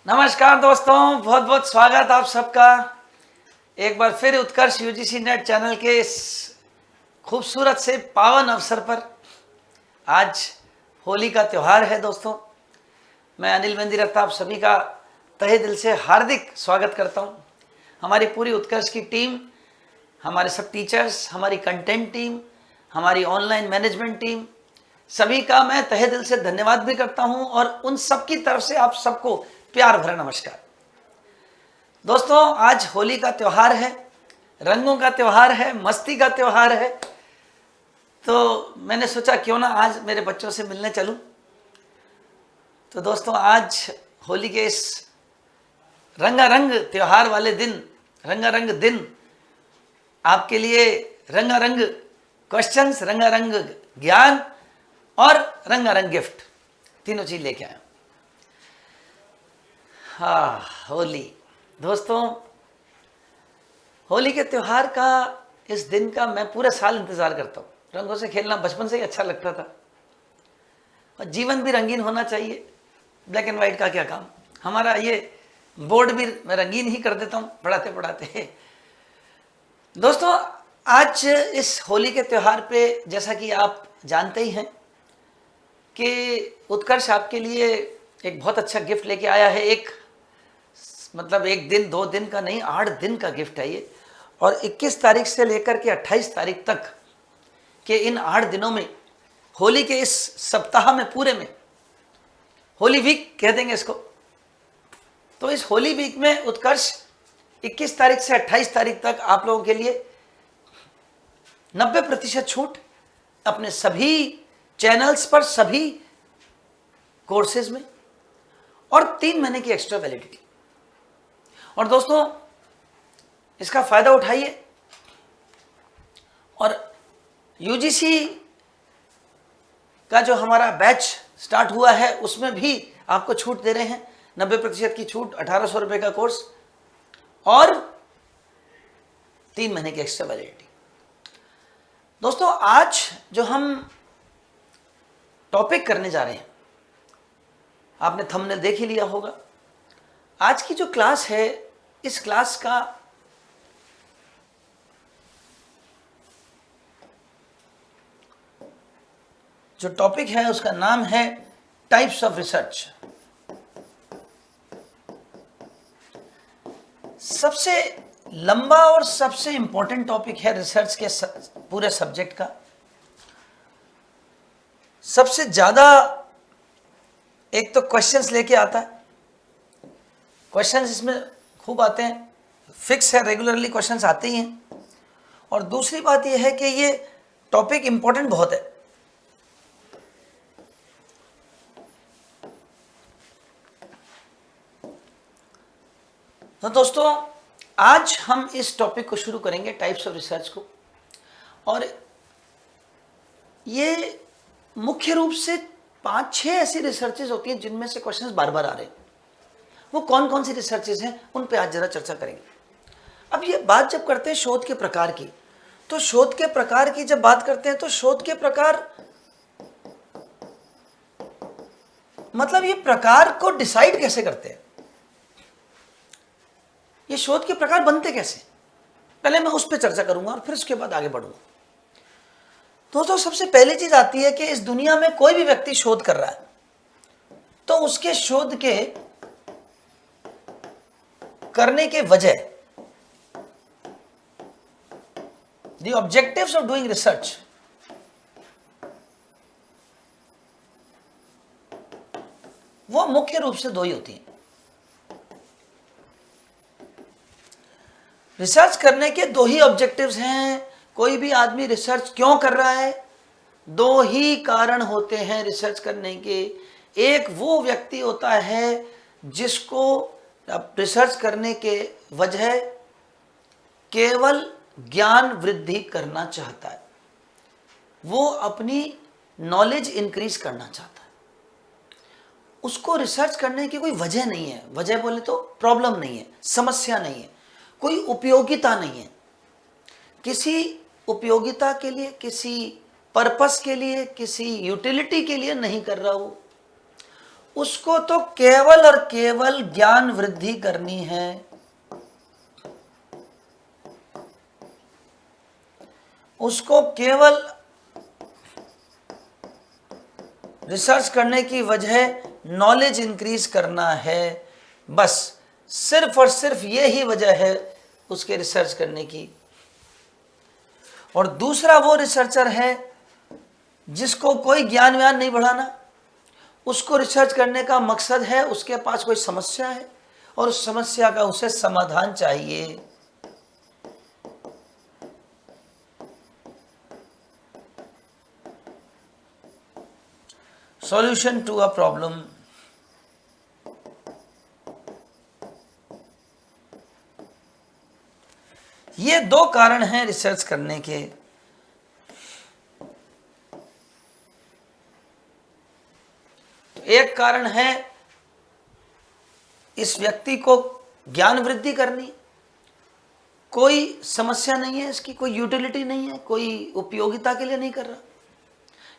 नमस्कार दोस्तों, बहुत बहुत स्वागत आप सबका एक बार फिर उत्कर्ष यूजीसी नेट चैनल के इस खूबसूरत से पावन अवसर पर। आज होली का त्यौहार है दोस्तों। मैं अनिल मंदिरत्ता आप सभी का तहे दिल से हार्दिक स्वागत करता हूं। हमारी पूरी उत्कर्ष की टीम, हमारे सब टीचर्स, हमारी कंटेंट टीम, हमारी ऑनलाइन मैनेजमेंट टीम, सभी का मैं तहे दिल से धन्यवाद भी करता हूं और उन सब की तरफ से आप सबको प्यार भरा नमस्कार। दोस्तों, आज होली का त्यौहार है, रंगों का त्यौहार है, मस्ती का त्यौहार है। तो मैंने सोचा क्यों ना आज मेरे बच्चों से मिलने चलूं। तो दोस्तों, आज होली के इस रंगारंग त्यौहार वाले दिन, रंगारंग दिन, आपके लिए रंगारंग क्वेश्चंस, रंगारंग ज्ञान और रंगारंग गिफ्ट, तीनों चीज लेके आया। हाँ, होली दोस्तों, होली के त्यौहार का, इस दिन का मैं पूरे साल इंतजार करता हूँ। रंगों से खेलना बचपन से ही अच्छा लगता था और जीवन भी रंगीन होना चाहिए। ब्लैक एंड वाइट का क्या काम, हमारा ये बोर्ड भी मैं रंगीन ही कर देता हूँ पढ़ाते पढ़ाते। दोस्तों, आज इस होली के त्यौहार पे, जैसा कि आप जानते ही हैं कि उत्कर्ष आपके लिए एक बहुत अच्छा गिफ्ट लेके आया है। मतलब एक दिन दो दिन का नहीं, 8 दिन का गिफ्ट है ये। और 21 तारीख से लेकर के 28 तारीख तक के इन 8 दिनों में, होली के इस सप्ताह में पूरे में, होली वीक कह देंगे इसको। तो इस होली वीक में उत्कर्ष 21 तारीख से 28 तारीख तक आप लोगों के लिए 90% छूट अपने सभी चैनल्स पर, सभी कोर्सेज में, और 3 महीने की एक्स्ट्रा वैलिडिटी। और दोस्तों, इसका फायदा उठाइए और यूजीसी का जो हमारा बैच स्टार्ट हुआ है उसमें भी आपको छूट दे रहे हैं। 90% की छूट, 1800 रुपये का कोर्स और 3 महीने की एक्स्ट्रा वैलिडिटी। दोस्तों, आज जो हम टॉपिक करने जा रहे हैं, आपने थंबनेल देख ही लिया होगा। आज की जो क्लास है, इस क्लास का जो टॉपिक है उसका नाम है टाइप्स ऑफ रिसर्च। सबसे लंबा और सबसे इंपॉर्टेंट टॉपिक है रिसर्च के पूरे सब्जेक्ट का। सबसे ज्यादा एक तो क्वेश्चंस लेके आता है, क्वेश्चंस इसमें खूब आते हैं, फिक्स है, रेगुलरली क्वेश्चंस आते ही हैं। और दूसरी बात यह है कि ये टॉपिक इंपॉर्टेंट बहुत है। तो दोस्तों, आज हम इस टॉपिक को शुरू करेंगे, टाइप्स ऑफ रिसर्च को। और ये मुख्य रूप से 5-6 ऐसी रिसर्चेज होती हैं जिनमें से क्वेश्चंस बार बार आ रहे हैं। वो कौन कौन सी रिसर्चेज हैं, उन पे आज जरा चर्चा करेंगे। अब ये बात जब करते हैं शोध के प्रकार की, तो शोध के प्रकार की जब बात करते हैं तो शोध के प्रकार मतलब ये प्रकार को डिसाइड कैसे करते हैं, ये शोध के प्रकार बनते कैसे, पहले मैं उस पर चर्चा करूंगा और फिर उसके बाद आगे बढ़ूंगा। दोस्तों, सबसे पहली चीज आती है कि इस दुनिया में कोई भी व्यक्ति शोध कर रहा है तो उसके शोध के करने के वजह, the objectives of doing research, वो मुख्य रूप से 2 ही होती हैं। रिसर्च करने के 2 ही ऑब्जेक्टिव्स हैं। कोई भी आदमी रिसर्च क्यों कर रहा है, 2 ही कारण होते हैं रिसर्च करने के। एक वो व्यक्ति होता है जिसको रिसर्च करने के वजह केवल ज्ञान वृद्धि करना चाहता है, वो अपनी नॉलेज इंक्रीज करना चाहता है। उसको रिसर्च करने की कोई वजह नहीं है, वजह बोले तो प्रॉब्लम नहीं है, समस्या नहीं है, कोई उपयोगिता नहीं है। किसी उपयोगिता के लिए, किसी पर्पस के लिए, किसी यूटिलिटी के लिए नहीं कर रहा। उसको तो केवल और केवल ज्ञान वृद्धि करनी है। उसको केवल रिसर्च करने की वजह नॉलेज इंक्रीज करना है, बस सिर्फ और सिर्फ ये ही वजह है उसके रिसर्च करने की। और दूसरा वो रिसर्चर है जिसको कोई ज्ञान व्यान नहीं बढ़ाना, उसको रिसर्च करने का मकसद है उसके पास कोई समस्या है और उस समस्या का उसे समाधान चाहिए। Solution to a problem. ये दो कारण हैं रिसर्च करने के। एक कारण है इस व्यक्ति को ज्ञान वृद्धि करनी, कोई समस्या नहीं है इसकी, कोई यूटिलिटी नहीं है, कोई उपयोगिता के लिए नहीं कर रहा,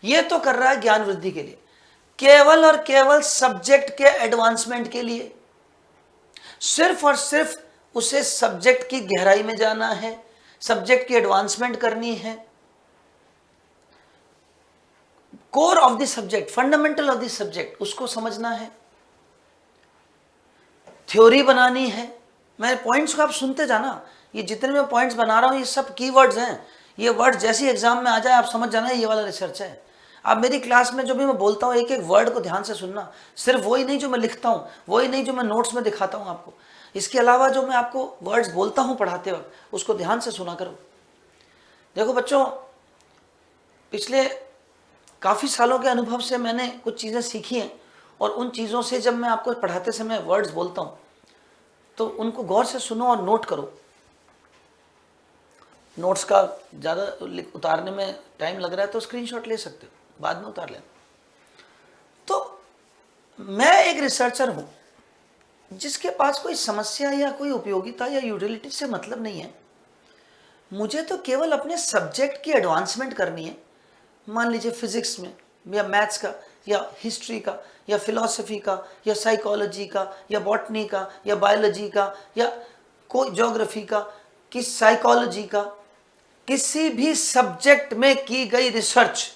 ये तो कर रहा है ज्ञान वृद्धि के लिए, केवल और केवल सब्जेक्ट के एडवांसमेंट के लिए। सिर्फ और सिर्फ उसे सब्जेक्ट की गहराई में जाना है, सब्जेक्ट की एडवांसमेंट करनी है, core of the subject, fundamental of the subject उसको समझना है, थ्योरी बनानी है। मैं पॉइंट्स को आप सुनते जाना, ये जितने मैं पॉइंट्स बना रहा हूं ये सब कीवर्ड्स हैं। ये वर्ड जैसे एग्जाम में आ जाए आप समझ जाना ये वाला रिसर्च है। आप मेरी क्लास में जो भी मैं बोलता हूँ एक एक वर्ड को ध्यान से सुनना, सिर्फ वही नहीं जो मैं लिखता हूँ, वही नहीं जो मैं नोट्स में दिखाता हूँ आपको, इसके अलावा जो मैं आपको वर्ड्स बोलता हूँ पढ़ाते वक्त उसको ध्यान से सुना करो। देखो बच्चों, पिछले काफ़ी सालों के अनुभव से मैंने कुछ चीज़ें सीखी हैं और उन चीज़ों से जब मैं आपको पढ़ाते समय वर्ड्स बोलता हूँ तो उनको गौर से सुनो और नोट करो। नोट्स का ज़्यादा उतारने में टाइम लग रहा है तो स्क्रीनशॉट ले सकते हो, बाद में उतार लेना। तो मैं एक रिसर्चर हूँ जिसके पास कोई समस्या या कोई उपयोगिता या यूटिलिटी से मतलब नहीं है, मुझे तो केवल अपने सब्जेक्ट की एडवांसमेंट करनी है। मान लीजिए फिजिक्स में या मैथ्स का या हिस्ट्री का या फिलॉसफी का या साइकोलॉजी का या बॉटनी का या बायोलॉजी का या कोई ज्योग्राफी का, किस साइकोलॉजी का, किसी भी सब्जेक्ट में की गई रिसर्च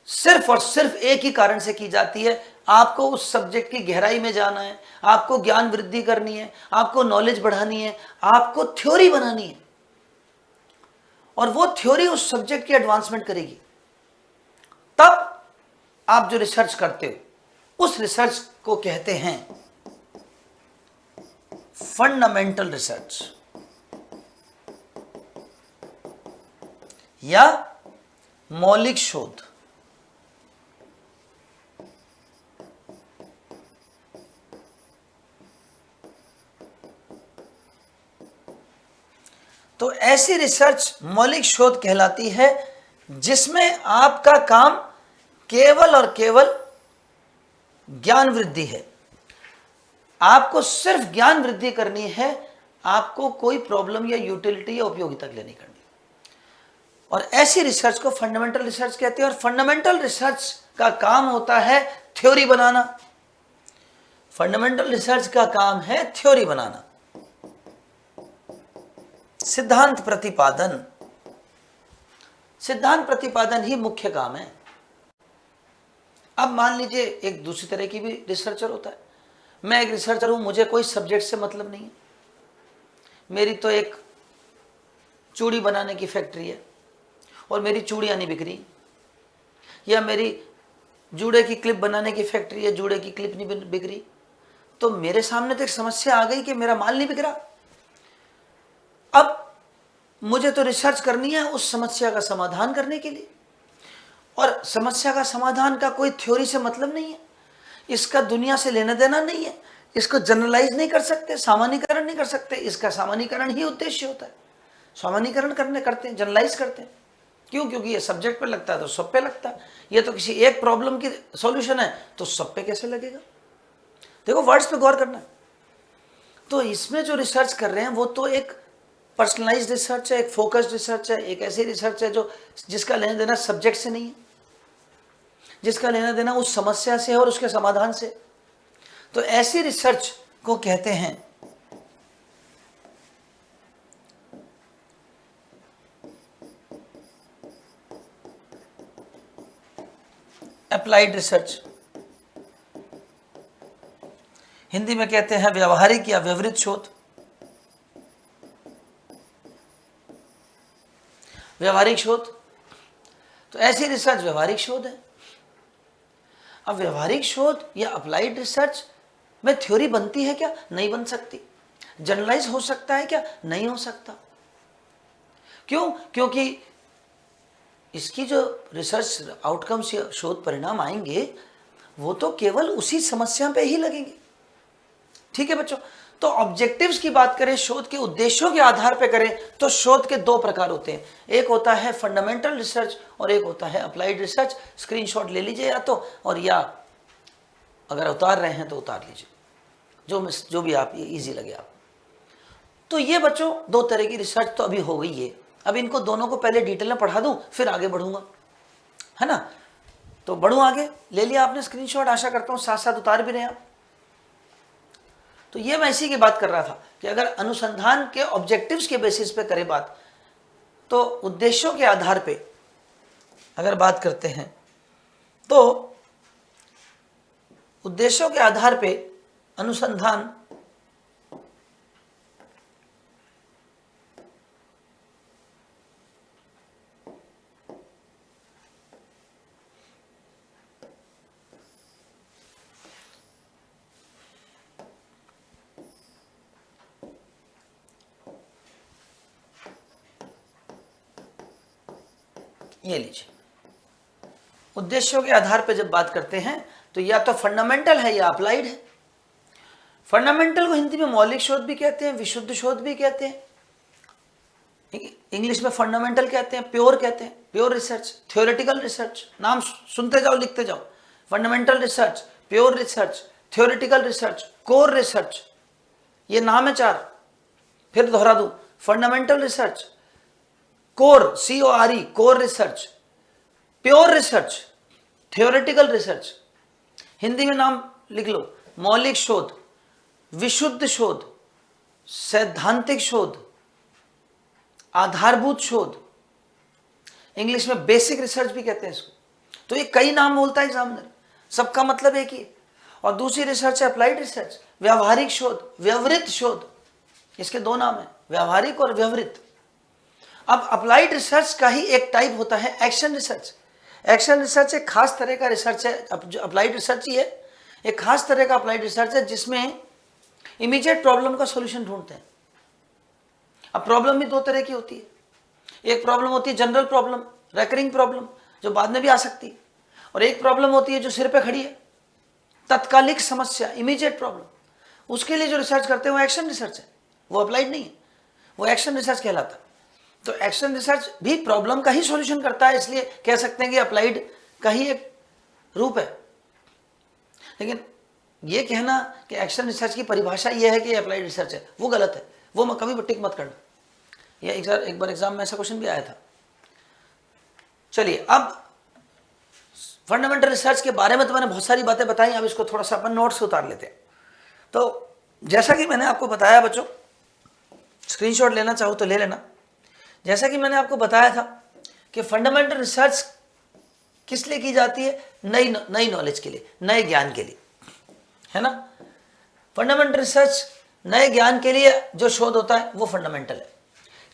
सिर्फ और सिर्फ एक ही कारण से की जाती है, आपको उस सब्जेक्ट की गहराई में जाना है, आपको ज्ञान वृद्धि करनी है, आपको नॉलेज बढ़ानी है, आपको थ्योरी बनानी है और वो थ्योरी उस सब्जेक्ट की एडवांसमेंट करेगी। तब आप जो रिसर्च करते हो उस रिसर्च को कहते हैं फंडामेंटल रिसर्च या मौलिक शोध। तो ऐसी रिसर्च मौलिक शोध कहलाती है जिसमें आपका काम केवल और केवल ज्ञान वृद्धि है। आपको सिर्फ ज्ञान वृद्धि करनी है, आपको कोई प्रॉब्लम या यूटिलिटी या उपयोगिता के लिए नहीं करनी। और ऐसी रिसर्च को फंडामेंटल रिसर्च कहते हैं। और फंडामेंटल रिसर्च का काम होता है थ्योरी बनाना। फंडामेंटल रिसर्च का काम है थ्योरी बनाना, सिद्धांत प्रतिपादन। सिद्धांत प्रतिपादन ही मुख्य काम है। अब मान लीजिए एक दूसरी तरह की भी रिसर्चर होता है। मैं एक रिसर्चर हूं, मुझे कोई सब्जेक्ट से मतलब नहीं है, मेरी तो एक चूड़ी बनाने की फैक्ट्री है और मेरी चूड़ियां नहीं बिक रही, या मेरी जूड़े की क्लिप बनाने की फैक्ट्री है, जूड़े की क्लिप नहीं बिक रही, तो मेरे सामने तो एक समस्या आ गई कि मेरा माल नहीं बिक रहा। अब मुझे तो रिसर्च करनी है उस समस्या का समाधान करने के लिए, और समस्या का समाधान का कोई थ्योरी से मतलब नहीं है, इसका दुनिया से लेना देना नहीं है, इसको जनरलाइज नहीं कर सकते, सामान्यीकरण नहीं कर सकते। इसका सामान्यीकरण ही उद्देश्य होता है। सामान्यीकरण करते हैं, जनरलाइज करते हैं। क्यों? क्योंकि ये सब्जेक्ट पे लगता है तो सब पे लगता है। ये तो किसी एक प्रॉब्लम की सॉल्यूशन है तो सब पे कैसे लगेगा? देखो वर्ड्स पे गौर करना है। तो इसमें जो रिसर्च कर रहे हैं वो तो एक पर्सनलाइज्ड रिसर्च है, एक फोकस्ड रिसर्च है, एक ऐसी रिसर्च है जो जिसका लेना देना सब्जेक्ट से नहीं है। जिसका लेना देना उस समस्या से है और उसके समाधान से। तो ऐसी रिसर्च को कहते हैं अप्लाइड रिसर्च, हिंदी में कहते हैं व्यवहारिक या व्यवहारिक शोध। व्यवहारिक शोध, तो ऐसी रिसर्च व्यवहारिक शोध है। अब व्यवहारिक शोध या अप्लाइड रिसर्च में थ्योरी बनती है क्या? नहीं बन सकती। जनरलाइज हो सकता है क्या? नहीं हो सकता। क्यों? क्योंकि इसकी जो रिसर्च आउटकम्स या शोध परिणाम आएंगे वो तो केवल उसी समस्या पे ही लगेंगे। ठीक है बच्चों, तो ऑब्जेक्टिव्स की बात करें, शोध के उद्देश्यों के आधार पर करें तो शोध के दो प्रकार होते हैं। एक होता है फंडामेंटल रिसर्च और एक होता है अप्लाइड रिसर्च। स्क्रीनशॉट ले लीजिए या तो, और या अगर उतार रहे हैं तो उतार लीजिए, जो भी आप ये इजी लगे आप। तो ये बच्चों दो तरह की रिसर्च तो अभी हो गई है। अब इनको दोनों को पहले डिटेल में पढ़ा दूं फिर आगे बढ़ूंगा, है ना। तो बढ़ूं आगे, ले लिया आपने स्क्रीनशॉट, आशा करता हूं साथ साथ उतार भी रहे आप। तो ये मैं इसी की बात कर रहा था कि अगर अनुसंधान के ऑब्जेक्टिव्स के बेसिस पे करें बात, तो उद्देश्यों के आधार पे अगर बात करते हैं तो उद्देश्यों के आधार पे अनुसंधान ये लीजिए, उद्देश्यों के आधार पर जब बात करते हैं तो या तो फंडामेंटल है या अप्लाइड है। फंडामेंटल को हिंदी में मौलिक शोध भी कहते हैं, विशुद्ध शोध भी कहते हैं, इंग्लिश में फंडामेंटल कहते हैं, प्योर कहते हैं, प्योर रिसर्च, थ्योरेटिकल रिसर्च। नाम सुनते जाओ लिखते जाओ, fundamental research, pure research, theoretical research, core research, ये नाम है चार। फिर दोहरा दूं, fundamental research, core CORE core research, pure research, theoretical research. Hindi में नाम लिख लो, मौलिक शोध, विशुद्ध शोध, सैद्धांतिक शोध, आधारभूत शोध, इंग्लिश में बेसिक रिसर्च भी कहते हैं इसको। तो ये कई नाम बोलता है एग्जामिनर, सबका मतलब एक ही। और दूसरी रिसर्च है अप्लाइड रिसर्च, व्यावहारिक शोध, व्यवहारिक शोध, इसके दो नाम है, व्यावहारिक और व्यवहारिक। अब अप्लाइड रिसर्च का ही एक टाइप होता है एक्शन रिसर्च। एक्शन रिसर्च एक खास तरह का रिसर्च है, जो अप्लाइड रिसर्च ही है, एक खास तरह का अप्लाइड रिसर्च है जिसमें इमीडिएट प्रॉब्लम का सॉल्यूशन ढूंढते हैं। अब प्रॉब्लम भी दो तरह की होती है, एक प्रॉब्लम होती है जनरल प्रॉब्लम, रेकरिंग प्रॉब्लम जो बाद में भी आ सकती है, और एक प्रॉब्लम होती है जो सिर पे खड़ी है, तत्कालिक समस्या, इमीडिएट प्रॉब्लम। उसके लिए जो रिसर्च करते हैं वो एक्शन रिसर्च है, वो अप्लाइड नहीं है, वो एक्शन रिसर्च कहलाता है। तो एक्शन रिसर्च भी प्रॉब्लम का ही सॉल्यूशन करता है, इसलिए कह सकते हैं कि अप्लाइड का ही एक रूप है। लेकिन ये कहना कि एक्शन रिसर्च की परिभाषा ये है कि अप्लाइड रिसर्च है, वो गलत है, वो मैं कभी टिक मत करना। ये एक बार एग्जाम में ऐसा क्वेश्चन भी आया था। चलिए, अब फंडामेंटल रिसर्च के बारे में तो मैंने बहुत सारी बातें बताई, अब इसको थोड़ा सा अपन नोट्स उतार लेते हैं। तो जैसा कि मैंने आपको बताया बच्चों, स्क्रीनशॉट लेना चाहो तो ले लेना। जैसा कि मैंने आपको बताया था कि फंडामेंटल रिसर्च किस लिए की जाती है? नई नॉलेज के लिए, नए ज्ञान के लिए, है ना। फंडामेंटल रिसर्च नए ज्ञान के लिए जो शोध होता है वो फंडामेंटल है।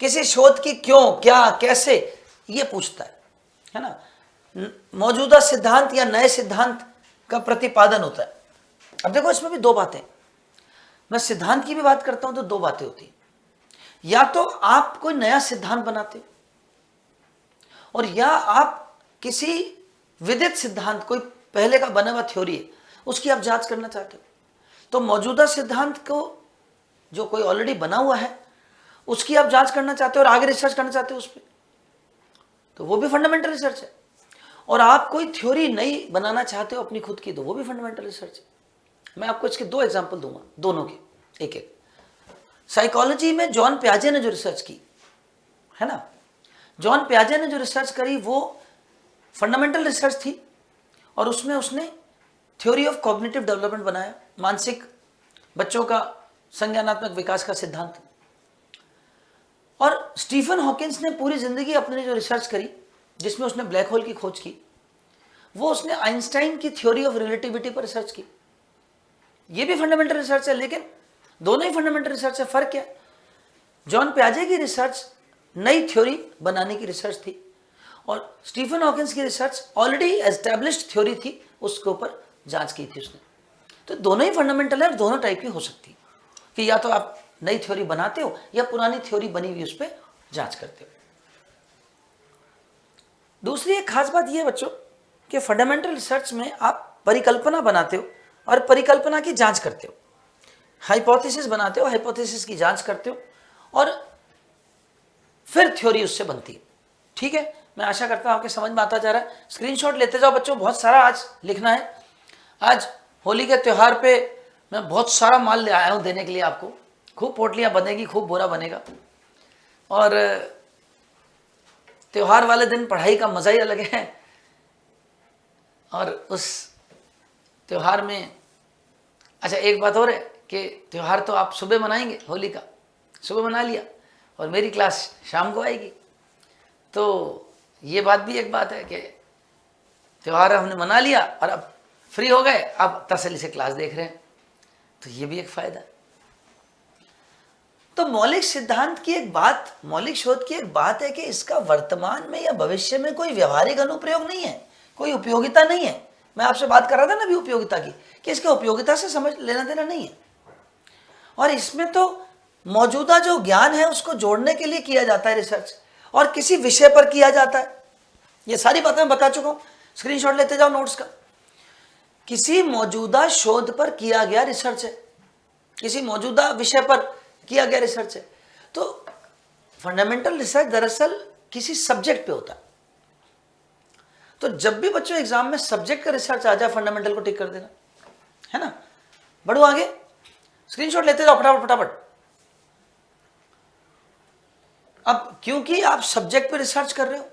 किसी शोध की क्यों, क्या, कैसे, ये पूछता है ना। मौजूदा सिद्धांत या नए सिद्धांत का प्रतिपादन होता है। अब देखो, इसमें भी दो बातें, मैं सिद्धांत की भी बात करता हूं तो दो बातें होती हैं। या तो आप कोई नया सिद्धांत बनाते हो, और या आप किसी विदित सिद्धांत, कोई पहले का बना हुआ थ्योरी है, उसकी आप जांच करना चाहते हो। तो मौजूदा सिद्धांत को जो कोई ऑलरेडी बना हुआ है उसकी आप जांच करना चाहते हो और आगे रिसर्च करना चाहते हो उस पर, तो वो भी फंडामेंटल रिसर्च है। और आप कोई थ्योरी नई बनाना चाहते हो अपनी खुद की, तो वो भी फंडामेंटल रिसर्च है। मैं आपको इसके दो एग्जाम्पल दूंगा, दोनों के एक एक। साइकोलॉजी में जॉन पियाजे ने जो रिसर्च की है ना, जॉन पियाजे ने जो रिसर्च करी वो फंडामेंटल रिसर्च थी, और उसमें उसने थ्योरी ऑफ कॉग्निटिव डेवलपमेंट बनाया, मानसिक बच्चों का संज्ञानात्मक विकास का सिद्धांत। और स्टीफन हॉकिंस ने पूरी जिंदगी अपने जो रिसर्च करी, जिसमें उसने ब्लैक होल की खोज की, वो उसने आइंस्टाइन की थ्योरी ऑफ रिलेटिविटी पर रिसर्च की। ये भी फंडामेंटल रिसर्च है, लेकिन दोनों ही फंडामेंटल रिसर्च है। फर्क क्या? जॉन पियाजे की रिसर्च नई थ्योरी बनाने की रिसर्च थी, और स्टीफन हॉकिंस की रिसर्च ऑलरेडी एस्टैब्लिश्ड थ्योरी थी, उसके ऊपर जांच की थी उसने। तो दोनों ही फंडामेंटल है और दोनों टाइप की हो सकती है, कि या तो आप नई थ्योरी बनाते हो या पुरानी थ्योरी बनी हुई उस पर जांच करते हो। दूसरी एक खास बात यह है बच्चों कि फंडामेंटल रिसर्च में आप परिकल्पना बनाते हो और परिकल्पना की जांच करते हो, हाइपोथेसिस बनाते हो, हाइपोथेसिस की जांच करते हो, और फिर थ्योरी उससे बनती है। ठीक है, मैं आशा करता हूं आपके समझ में आता जा रहा है। स्क्रीनशॉट लेते जाओ बच्चों, बहुत सारा आज लिखना है। आज होली के त्यौहार पे मैं बहुत सारा माल ले आया हूं देने के लिए आपको। खूब पोटलियां बनेगी, खूब बोरा बनेगा, और त्योहार वाले दिन पढ़ाई का मजा ही अलग है। और उस त्योहार में अच्छा एक बात और है कि त्योहार तो आप सुबह मनाएंगे, होली का सुबह मना लिया, और मेरी क्लास शाम को आएगी। तो ये बात भी एक बात है कि त्योहार हमने मना लिया और अब फ्री हो गए, अब तसल्ली से क्लास देख रहे हैं, तो ये भी एक फायदा। तो मौलिक सिद्धांत की एक बात, मौलिक शोध की एक बात है कि इसका वर्तमान में या भविष्य में कोई व्यवहारिक अनुप्रयोग नहीं है, कोई उपयोगिता नहीं है। मैं आपसे बात कर रहा था ना अभी उपयोगिता की, कि इसके उपयोगिता से समझ लेना देना नहीं है। और इसमें तो मौजूदा जो ज्ञान है उसको जोड़ने के लिए किया जाता है रिसर्च, और किसी विषय पर किया जाता है। ये सारी बातें मैं बता चुका हूं, स्क्रीनशॉट लेते जाओ नोट्स का। किसी मौजूदा शोध पर किया गया रिसर्च है, किसी मौजूदा विषय पर किया गया रिसर्च है। तो फंडामेंटल रिसर्च दरअसल किसी सब्जेक्ट पे होता है। तो जब भी बच्चों एग्जाम में सब्जेक्ट का रिसर्च आ जाए, फंडामेंटल को टिक कर देना, है ना। बढ़ो आगे, स्क्रीनशॉट लेते जाओ फटाफट फटाफट। अब क्योंकि आप सब्जेक्ट पे रिसर्च कर रहे हो,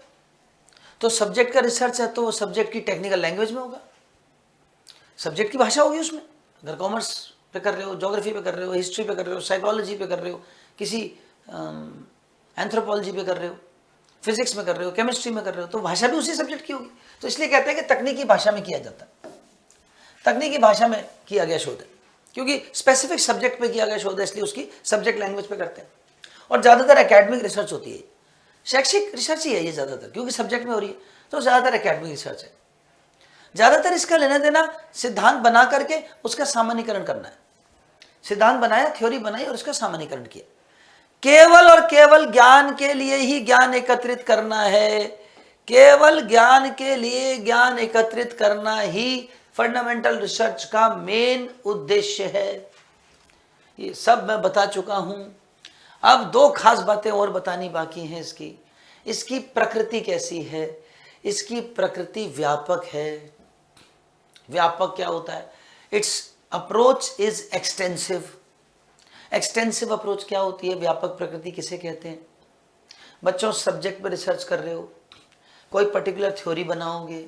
तो सब्जेक्ट का रिसर्च है तो वो सब्जेक्ट की टेक्निकल लैंग्वेज में होगा, सब्जेक्ट की भाषा होगी उसमें। अगर कॉमर्स पे कर रहे हो, ज्योग्राफी पे कर रहे हो, हिस्ट्री पे कर रहे हो, साइकोलॉजी पे कर रहे हो, किसी एंथ्रोपोलॉजी पे कर रहे हो, फिजिक्स में कर रहे हो, केमिस्ट्री में कर रहे हो, तो भाषा भी उसी सब्जेक्ट की होगी। तो इसलिए कहते हैं कि तकनीकी भाषा में किया जाता है, तकनीकी भाषा में किया गया शोध है, क्योंकि स्पेसिफिक सब्जेक्ट पे किया गया शोध है, इसलिए उसकी सब्जेक्ट लैंग्वेज पे करते हैं। और ज़्यादातर एकेडमिक रिसर्च होती है, शैक्षिक रिसर्च ही है ये ज़्यादातर, क्योंकि सब्जेक्ट में हो रही है, तो ज़्यादातर एकेडमिक रिसर्च है। ज़्यादातर इसका लेना देना सिद्धांत बना करके उसका सामान्यीकरण करना है। सिद्धांत बनाया, थ्योरी बनाई और उसका सामान्यीकरण किया। केवल और केवल ज्ञान के लिए ही ज्ञान एकत्रित करना है, केवल ज्ञान के लिए ज्ञान एकत्रित करना ही फंडामेंटल रिसर्च का मेन उद्देश्य है। ये सब मैं बता चुका हूं। अब दो खास बातें और बतानी बाकी हैं इसकी। इसकी प्रकृति कैसी है? इसकी प्रकृति व्यापक है। व्यापक क्या होता है? It's approach is extensive. Extensive approach क्या होती है? व्यापक प्रकृति किसे कहते हैं? बच्चों सब्जेक्ट पर रिसर्च कर रहे हो, कोई पर्टिकुलर थ्योरी बनाओगे,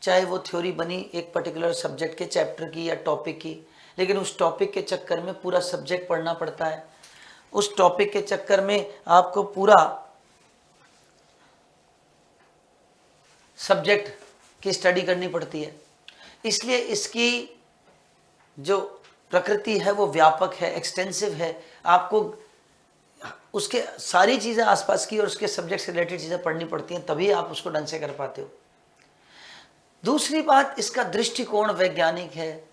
चाहे वो थ्योरी बनी एक पर्टिकुलर सब्जेक्ट के चैप्टर की या टॉपिक की, लेकिन उस टॉपिक के चक्कर में पूरा सब्जेक्ट पढ़ना पड़ता है, उस टॉपिक के चक्कर में आपको पूरा सब्जेक्ट की स्टडी करनी पड़ती है। इसलिए इसकी जो प्रकृति है वो व्यापक है, एक्सटेंसिव है। आपको उसके सारी चीज़ें आसपास की और उसके सब्जेक्ट से रिलेटेड चीज़ें पढ़नी पड़ती हैं, तभी आप उसको ढंग से कर पाते हो। दूसरी बात, इसका दृष्टिकोण वैज्ञानिक है।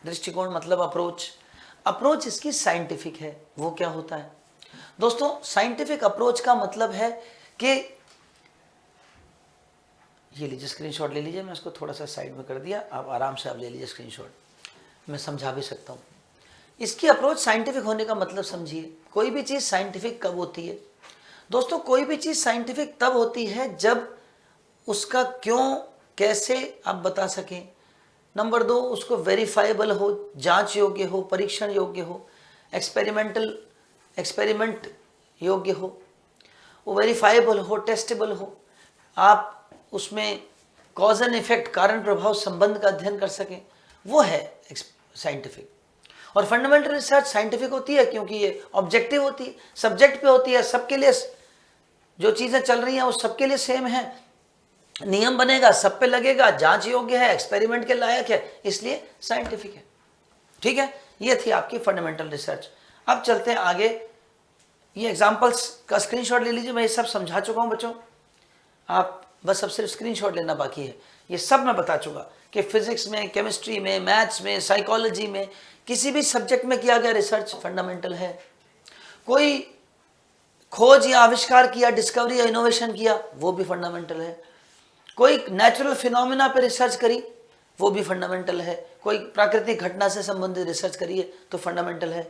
दृष्टिकोण मतलब अप्रोच। अप्रोच इसकी साइंटिफिक है। वो क्या होता है दोस्तों? साइंटिफिक अप्रोच का मतलब है कि ये लीजिए स्क्रीनशॉट ले लीजिए, मैं इसको थोड़ा सा साइड में कर दिया, आप आराम से आप ले लीजिए स्क्रीनशॉट, मैं समझा भी सकता हूँ। इसकी अप्रोच साइंटिफिक होने का मतलब समझिए। कोई भी चीज़ साइंटिफिक कब होती है दोस्तों? कोई भी चीज़ साइंटिफिक तब होती है जब उसका क्यों, कैसे आप बता सकें। नंबर 2, उसको वेरीफाइबल हो, जांच योग्य हो, परीक्षण योग्य हो, एक्सपेरिमेंट योग्य हो, वो वेरीफाइबल हो, टेस्टेबल हो, आप उसमें कॉज एंड इफेक्ट, कारण प्रभाव संबंध का अध्ययन कर सकें, वो है साइंटिफिक। और फंडामेंटल रिसर्च साइंटिफिक होती है क्योंकि ये ऑब्जेक्टिव होती है, सब्जेक्ट पे होती है, सबके लिए जो चीजें चल रही हैं वो सबके लिए सेम है, नियम बनेगा, सब पे लगेगा, जांच योग्य है, एक्सपेरिमेंट के लायक है, इसलिए साइंटिफिक है। ठीक है, ये थी आपकी फंडामेंटल रिसर्च। अब चलते हैं आगे। ये एग्जांपल्स का स्क्रीनशॉट ले लीजिए, मैं ये सब समझा चुका हूं बच्चों, आप बस अब सिर्फ स्क्रीनशॉट लेना बाकी है। ये सब मैं बता चुका कि फिजिक्स में, केमिस्ट्री में, मैथ्स में, साइकोलॉजी में, किसी भी सब्जेक्ट में किया गया रिसर्च फंडामेंटल है। कोई खोज या आविष्कार किया, डिस्कवरी या इनोवेशन किया, वो भी फंडामेंटल है। कोई नेचुरल फिनोमिना पे रिसर्च करी, वो भी फंडामेंटल है। कोई प्राकृतिक घटना से संबंधित रिसर्च करिए तो फंडामेंटल है।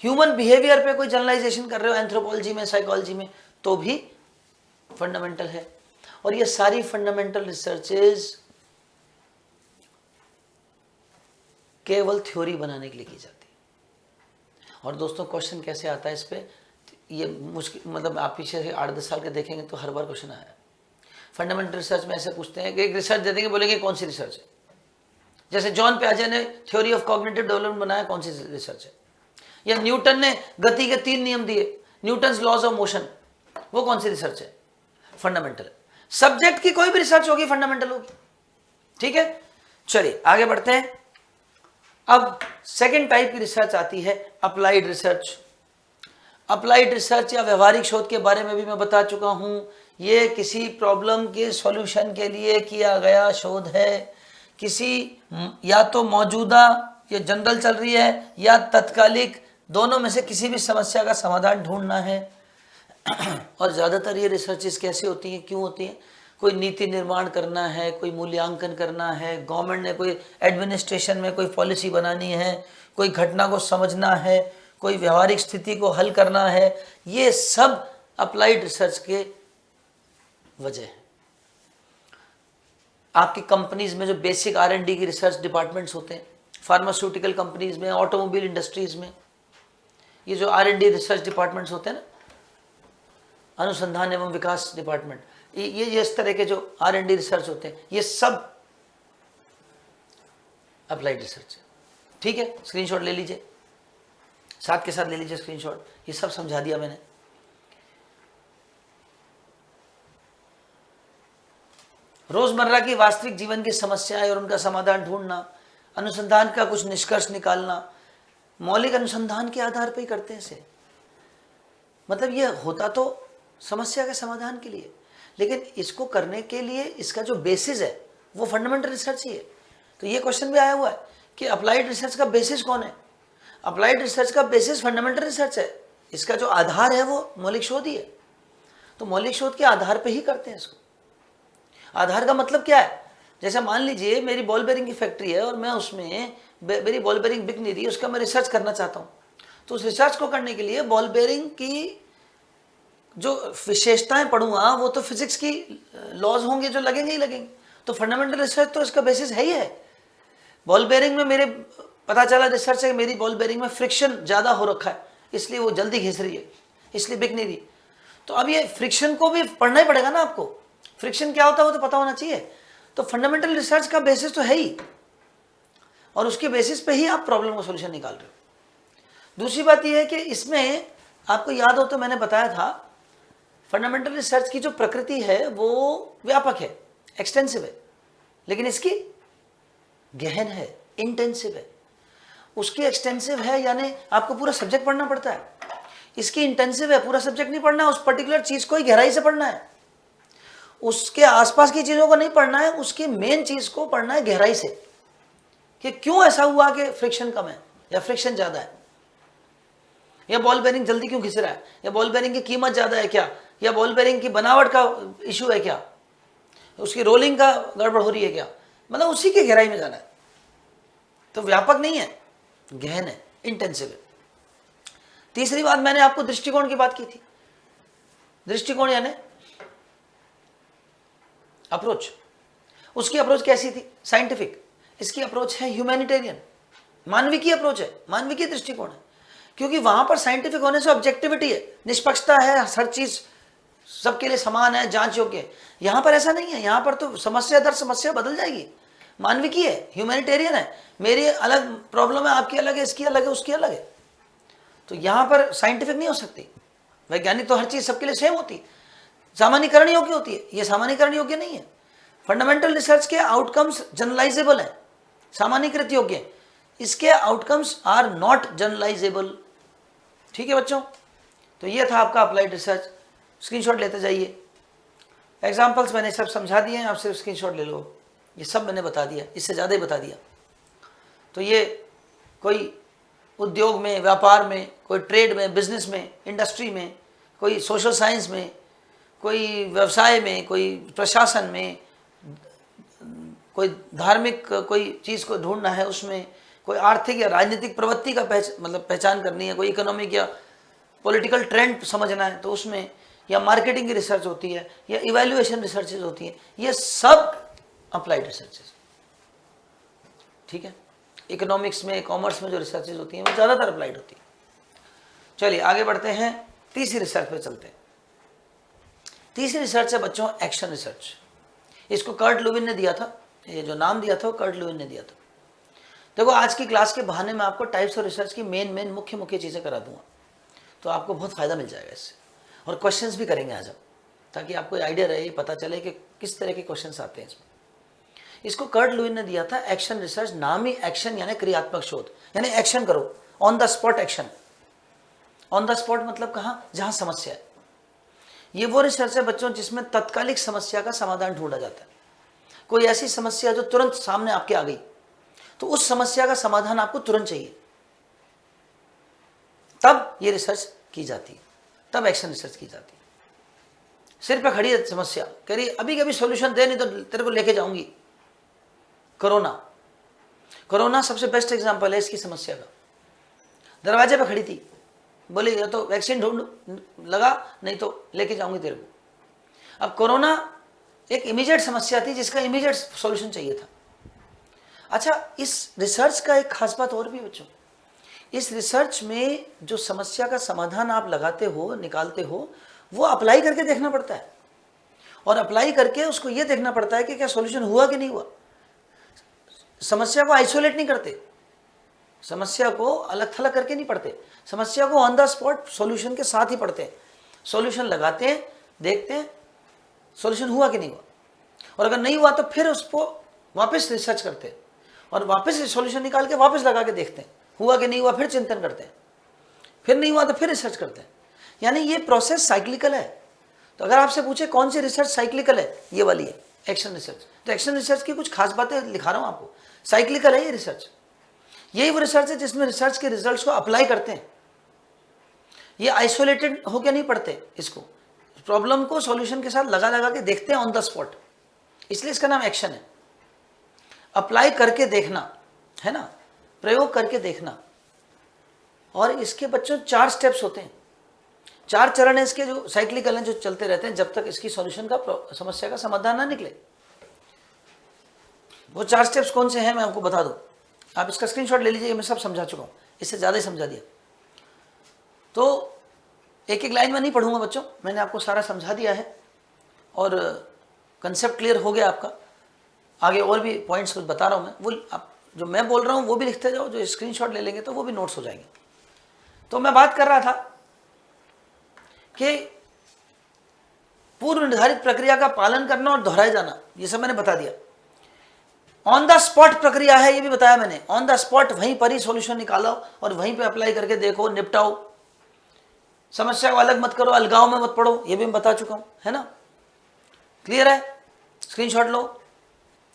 ह्यूमन बिहेवियर पे कोई जनरलाइजेशन कर रहे हो एंथ्रोपोलॉजी में, साइकोलॉजी में, तो भी फंडामेंटल है। और ये सारी फंडामेंटल रिसर्चेज केवल थ्योरी बनाने के लिए की जाती है। और दोस्तों क्वेश्चन कैसे आता है इस पे, ये मुश्किल, मतलब आप पीछे से 8-10 साल के देखेंगे तो हर बार क्वेश्चन आया है। फंडामेंटल रिसर्च में ऐसे पूछते हैं कि एक रिसर्च दे देंगे, बोलेंगे कौन सी रिसर्च है। जैसे जॉन पियाजे ने थ्योरी ऑफ कॉग्निटिव डेवलपमेंट बनाया, कौन सी रिसर्च है। या न्यूटन ने गति के 3 नियम दिए, न्यूटन्स लॉज ऑफ मोशन, वो कौन सी रिसर्च है, फंडामेंटल है। सब्जेक्ट की कोई भी रिसर्च होगी फंडामेंटल होगी। ठीक है, चलिए आगे बढ़ते हैं। अब सेकेंड टाइप की रिसर्च आती है अप्लाइड रिसर्च। अप्लाइड रिसर्च या व्यवहारिक शोध के बारे में भी मैं बता चुका हूं। ये किसी प्रॉब्लम के सॉल्यूशन के लिए किया गया शोध है। किसी या तो मौजूदा, ये जनरल चल रही है, या तत्कालिक, दोनों में से किसी भी समस्या का समाधान ढूंढना है। और ज़्यादातर ये रिसर्चेस कैसे होती हैं, क्यों होती हैं, कोई नीति निर्माण करना है, कोई मूल्यांकन करना है, गवर्नमेंट ने कोई एडमिनिस्ट्रेशन में कोई पॉलिसी बनानी है, कोई घटना को समझना है, कोई व्यवहारिक स्थिति को हल करना है, ये सब अप्लाइड रिसर्च के वजह है। आपकी कंपनीज में जो बेसिक R&D की रिसर्च डिपार्टमेंट्स होते हैं, फार्मास्यूटिकल कंपनीज में, ऑटोमोबाइल इंडस्ट्रीज में, ये जो R&D रिसर्च डिपार्टमेंट्स होते हैं ना, अनुसंधान एवं विकास डिपार्टमेंट, ये इस तरह के जो R&D रिसर्च होते हैं, ये सब अप्लाइड रिसर्च है। ठीक है, स्क्रीनशॉट ले लीजिए, साथ के साथ ले लीजिए स्क्रीनशॉट, ये सब समझा दिया मैंने। रोजमर्रा की वास्तविक जीवन की समस्याएं और उनका समाधान ढूंढना, अनुसंधान का कुछ निष्कर्ष निकालना, मौलिक अनुसंधान के आधार पर ही करते हैं इसे। मतलब ये होता तो समस्या के समाधान के लिए, लेकिन इसको करने के लिए इसका जो बेसिस है वो फंडामेंटल रिसर्च ही है। तो ये क्वेश्चन भी आया हुआ है कि अप्लाइड रिसर्च का बेसिस कौन है। अप्लाइड रिसर्च का बेसिस फंडामेंटल रिसर्च है, इसका जो आधार है वो मौलिक शोध ही है। तो मौलिक शोध के आधार पे ही करते हैं इसको। आधार का मतलब क्या है, जैसे मान लीजिए मेरी बॉल बेरिंग की फैक्ट्री है और मैं उसमें मेरी बॉल बेरिंग बिक नहीं रही, उसका मैं रिसर्च करना चाहता हूँ। तो उस रिसर्च को करने के लिए बॉल बेरिंग की जो विशेषताएं पढ़ूंगा वो तो फिजिक्स की लॉज होंगे जो लगेंगे ही लगेंगे। तो फंडामेंटल रिसर्च तो इसका बेसिस है ही है। बॉल बेरिंग में मेरे पता चला रिसर्च है, मेरी बॉल बेरिंग में फ्रिक्शन ज़्यादा हो रखा है, इसलिए वो जल्दी घिस रही है, इसलिए बिक नहीं रही। तो अब ये फ्रिक्शन को भी पढ़ना ही पड़ेगा ना आपको, फ्रिक्शन क्या होता है वो तो पता होना चाहिए। तो फंडामेंटल रिसर्च का बेसिस तो है ही, और उसके बेसिस पे ही आप प्रॉब्लम का सोल्यूशन निकाल रहे हो। दूसरी बात यह है कि इसमें आपको याद हो तो मैंने बताया था, फंडामेंटल रिसर्च की जो प्रकृति है वो व्यापक है, एक्सटेंसिव है, लेकिन इसकी गहन है, इंटेंसिव है। उसकी एक्सटेंसिव है यानी आपको पूरा सब्जेक्ट पढ़ना पड़ता है, इसकी इंटेंसिव है, पूरा सब्जेक्ट नहीं पढ़ना है, उस पर्टिकुलर चीज को ही गहराई से पढ़ना है, उसके आसपास की चीजों को नहीं पढ़ना है, उसकी मेन चीज को पढ़ना है गहराई से, कि क्यों ऐसा हुआ कि फ्रिक्शन कम है या फ्रिक्शन ज्यादा है, या बॉल बेरिंग जल्दी क्यों घिस रहा है, या बॉल बेरिंग की कीमत ज्यादा है क्या, या बॉल बेरिंग की बनावट का इशू है क्या, उसकी रोलिंग का गड़बड़ हो रही है क्या, मतलब उसी की गहराई में जाना है। तो व्यापक नहीं है, गहन है, इंटेंसिव है। तीसरी बात मैंने आपको दृष्टिकोण की बात की थी। दृष्टिकोण यानी अप्रोच, उसकी अप्रोच कैसी थी, साइंटिफिक। इसकी अप्रोच है ह्यूमैनिटेरियन, मानविकी अप्रोच है, मानविकी दृष्टिकोण है, क्योंकि वहां पर साइंटिफिक होने से ऑब्जेक्टिविटी है, निष्पक्षता है, हर चीज सबके लिए समान है, जांच योग्य है। यहाँ पर ऐसा नहीं है, यहाँ पर तो समस्या दर समस्या बदल जाएगी। मानविकी है, ह्यूमैनिटेरियन है, मेरी अलग प्रॉब्लम है, आपकी अलग है, इसकी अलग है, उसकी अलग है। तो यहाँ पर साइंटिफिक नहीं हो सकती। वैज्ञानिक तो हर चीज़ सबके लिए सेम होती है, सामान्यकरण योग्य होती है। ये सामान्यकरण योग्य नहीं है। फंडामेंटल रिसर्च के आउटकम्स जनरलाइजेबल है, सामान्यकृत योग्य है। इसके आउटकम्स आर नॉट जनरलाइजेबल। ठीक है बच्चों, तो ये था आपका अप्लाइड रिसर्च। स्क्रीनशॉट लेते जाइए। एग्जाम्पल्स मैंने सब समझा दिए हैं, आप सिर्फ स्क्रीनशॉट ले लो। ये सब मैंने बता दिया, इससे ज़्यादा ही बता दिया। तो ये कोई उद्योग में, व्यापार में, कोई ट्रेड में, बिजनेस में, इंडस्ट्री में, कोई सोशल साइंस में, कोई व्यवसाय में, कोई प्रशासन में, कोई धार्मिक कोई चीज़ को ढूंढना है उसमें, कोई आर्थिक या राजनीतिक प्रवृत्ति का पहचान करनी है, कोई इकोनॉमिक या पॉलिटिकल ट्रेंड समझना है तो उसमें, या मार्केटिंग की रिसर्च होती है, या इवैल्यूएशन रिसर्चेज होती है। ये सब अप्लाइड रिसर्चेज। ठीक है, इकोनॉमिक्स में, कॉमर्स में जो रिसर्चेज होती हैं वो ज़्यादातर अप्लाइड होती है। चलिए आगे बढ़ते हैं, तीसरी रिसर्च पे चलते हैं। तीसरी रिसर्च है बच्चों एक्शन रिसर्च। इसको कर्ट लुविन ने दिया था, ये जो नाम दिया था वो कर्ट लुविन ने दिया था। देखो आज की क्लास के बहाने में आपको टाइप्स ऑफ रिसर्च की मेन मुख्य चीज़ें करा दूंगा, तो आपको बहुत फ़ायदा मिल जाएगा इससे। और क्वेश्चंस भी करेंगे आज हम, ताकि आपको आइडिया रहे, पता चले कि किस तरह के क्वेश्चंस आते हैं इसमें। इसको कर्ट लुविन ने दिया था एक्शन रिसर्च। नाम ही एक्शन यानी क्रियात्मक शोध, यानी एक्शन करो, on the spot action. On the spot मतलब कहाँ, जहाँ समस्या है। ये वो रिसर्च है बच्चों जिसमें तत्कालिक समस्या का समाधान ढूंढा जाता है। कोई ऐसी समस्या जो तुरंत सामने आपके आ गई, तो उस समस्या का समाधान आपको तुरंत चाहिए, तब ये रिसर्च की जाती है, तब एक्शन रिसर्च की जाती है। सिर पे खड़ी है समस्या, कह रही अभी कभी सॉल्यूशन दे, नहीं तो तेरे को लेके जाऊंगी। कोरोना सबसे बेस्ट एग्जांपल है इसकी समस्या का। दरवाजे पे खड़ी थी, बोली या तो वैक्सीन ढूंढ लगा, नहीं तो लेके जाऊंगी तेरे को। अब कोरोना एक इमीडिएट समस्या थी जिसका इमीडिएट सॉल्यूशन चाहिए था। अच्छा, इस रिसर्च का एक खास बात और भी बच्चों, इस रिसर्च में जो समस्या का समाधान आप लगाते हो, निकालते हो, वो अप्लाई करके देखना पड़ता है। और अप्लाई करके उसको ये देखना पड़ता है कि क्या सॉल्यूशन हुआ कि नहीं हुआ। समस्या को आइसोलेट नहीं करते, समस्या को अलग थलग करके नहीं पढ़ते, समस्या को ऑन द स्पॉट सॉल्यूशन के साथ ही पढ़ते हैं। सॉल्यूशन लगाते हैं, देखते हैं सॉल्यूशन हुआ कि नहीं हुआ, और अगर नहीं हुआ तो फिर उसको वापस रिसर्च करते हैं, और वापस सॉल्यूशन निकाल के वापस लगा के देखते हैं हुआ कि नहीं हुआ, फिर चिंतन करते हैं, फिर नहीं हुआ तो फिर रिसर्च करते हैं। यानी ये प्रोसेस साइक्लिकल है। तो अगर आपसे पूछे कौन सी रिसर्च साइक्लिकल है, ये वाली है एक्शन रिसर्च। तो एक्शन रिसर्च की कुछ खास बातें लिखा रहा हूँ आपको। साइक्लिकल है ये रिसर्च। यही वो रिसर्च है जिसमें रिसर्च के रिजल्ट्स को अप्लाई करते हैं। ये आइसोलेटेड होकर नहीं पढ़ते, इसको प्रॉब्लम को सॉल्यूशन के साथ लगा लगा के देखते हैं ऑन द स्पॉट, इसलिए इसका नाम एक्शन है। अप्लाई करके देखना है ना, प्रयोग करके देखना। और इसके बच्चों 4 स्टेप्स होते हैं, 4 चरण है इसके, जो साइक्लिकल हैं, जो चलते रहते हैं जब तक इसकी सॉल्यूशन का, समस्या का समाधान ना निकले। वो 4 स्टेप्स कौन से हैं मैं आपको बता दूं, आप इसका स्क्रीनशॉट ले लीजिए। मैं सब समझा चुका हूं, इससे ज़्यादा ही समझा दिया। तो एक एक लाइन में नहीं पढ़ूंगा बच्चों, मैंने आपको सारा समझा दिया है और कंसेप्ट क्लियर हो गया आपका। आगे और भी पॉइंट्स कुछ बता रहा हूं मैं, वो आप जो मैं बोल रहा हूं वो भी लिखते जाओ, जो स्क्रीनशॉट ले लेंगे तो वो भी नोट्स हो जाएंगे। तो मैं बात कर रहा था कि पूर्व निर्धारित प्रक्रिया का पालन करना और दोहराए जाना, ये सब मैंने बता दिया। ऑन द स्पॉट प्रक्रिया है, ये भी बताया मैंने। ऑन द स्पॉट वहीं पर ही सॉल्यूशन निकालो और वहीं पे अप्लाई करके देखो, निपटाओ। समस्या को अलग मत करो, अलगाव में मत पड़ो, ये भी मैं बता चुका हूं, है ना। क्लियर है? स्क्रीनशॉट लो,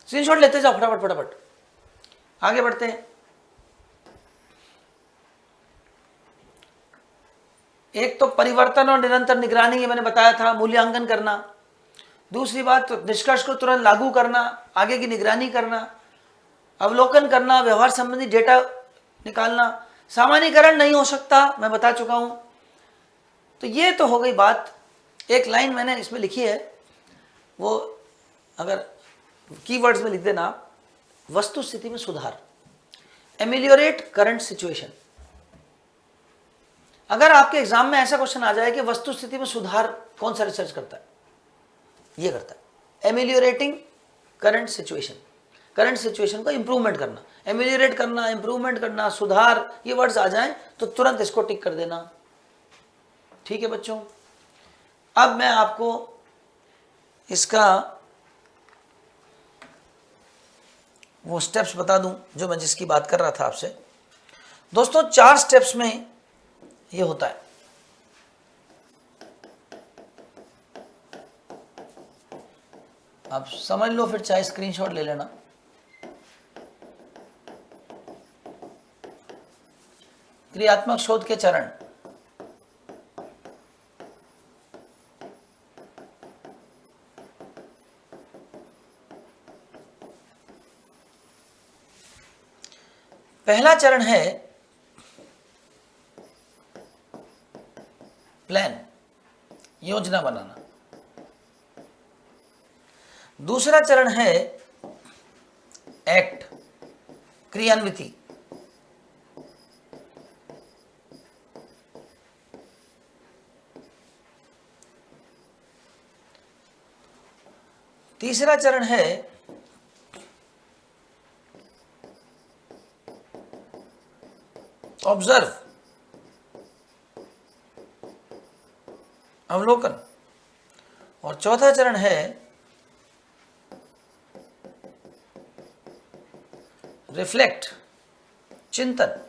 स्क्रीनशॉट लेते जाओ फटाफट फटाफट। आगे बढ़ते हैं। एक तो परिवर्तन और निरंतर निगरानी, ये मैंने बताया था, मूल्यांकन करना। दूसरी बात तो निष्कर्ष को तुरंत लागू करना, आगे की निगरानी करना, अवलोकन करना, व्यवहार संबंधी डेटा निकालना। सामान्यीकरण नहीं हो सकता, मैं बता चुका हूं। तो ये तो हो गई बात। एक लाइन मैंने इसमें लिखी है, वो अगर कीवर्ड्स में लिख देना, वस्तु स्थिति में सुधार, एमेलियोरेट करंट सिचुएशन। अगर आपके एग्जाम में ऐसा क्वेश्चन आ जाए कि वस्तु स्थिति में सुधार कौन सा रिसर्च करता है, ये करता है एमेलियोरेटिंग करंट सिचुएशन, करंट सिचुएशन को इंप्रूवमेंट करना, एमेलियोरेट करना, इंप्रूवमेंट करना, सुधार, ये वर्ड्स आ जाएं तो तुरंत इसको टिक कर देना। ठीक है बच्चों, अब मैं आपको इसका वो स्टेप्स बता दूं जो मैं जिसकी बात कर रहा था आपसे। दोस्तों 4 स्टेप्स में ये होता है। आप समझ लो, फिर चाहे स्क्रीनशॉट ले लेना। क्रियात्मक शोध के चरण। पहला चरण है प्लान, योजना बनाना। दूसरा चरण है एक्ट, क्रियान्विति। तीसरा चरण है ऑब्जर्व, अवलोकन। और चौथा चरण है रिफ्लेक्ट, चिंतन।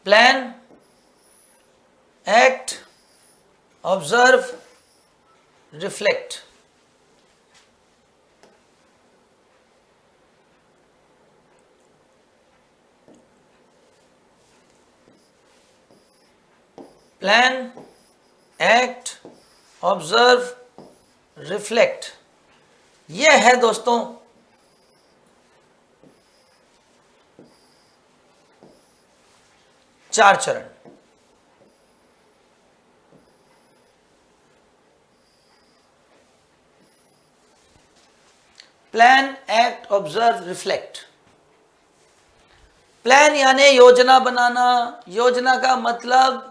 Plan, act, observe, reflect. Plan, act, observe, reflect, ये है दोस्तों चार चरण। Plan, act, observe, reflect. Plan यानी योजना बनाना। योजना का मतलब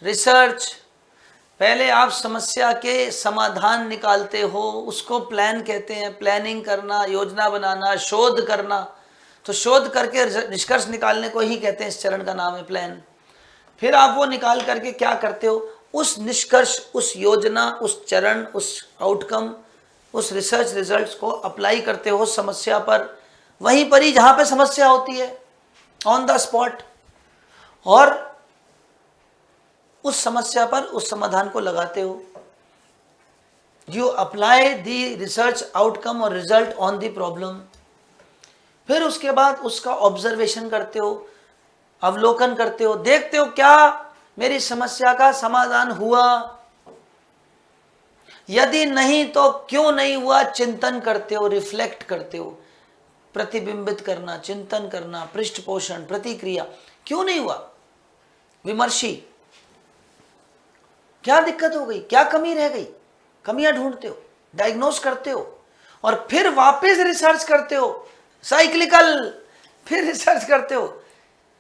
रिसर्च। पहले आप समस्या के समाधान निकालते हो, उसको प्लान कहते हैं। प्लानिंग करना, योजना बनाना, शोध करना। तो शोध करके निष्कर्ष निकालने को ही कहते हैं, इस चरण का नाम है प्लान। फिर आप वो निकाल करके क्या करते हो, उस निष्कर्ष, उस योजना, उस चरण, उस आउटकम, उस रिसर्च रिजल्ट्स को अप्लाई करते हो समस्या पर, वहीं पर ही जहां पे समस्या होती है, ऑन द स्पॉट। और उस समस्या पर उस समाधान को लगाते हो। You apply the research outcome और रिजल्ट ऑन द प्रॉब्लम। फिर उसके बाद उसका ऑब्जर्वेशन करते हो, अवलोकन करते हो, देखते हो क्या मेरी समस्या का समाधान हुआ, यदि नहीं तो क्यों नहीं हुआ, चिंतन करते हो, रिफ्लेक्ट करते हो। प्रतिबिंबित करना, चिंतन करना, पृष्ठपोषण, प्रतिक्रिया, क्यों नहीं हुआ, विमर्शी, क्या दिक्कत हो गई, क्या कमी रह गई, कमियां ढूंढते हो, डायग्नोस करते हो। और फिर वापस रिसर्च करते हो, साइक्लिकल, फिर रिसर्च करते हो,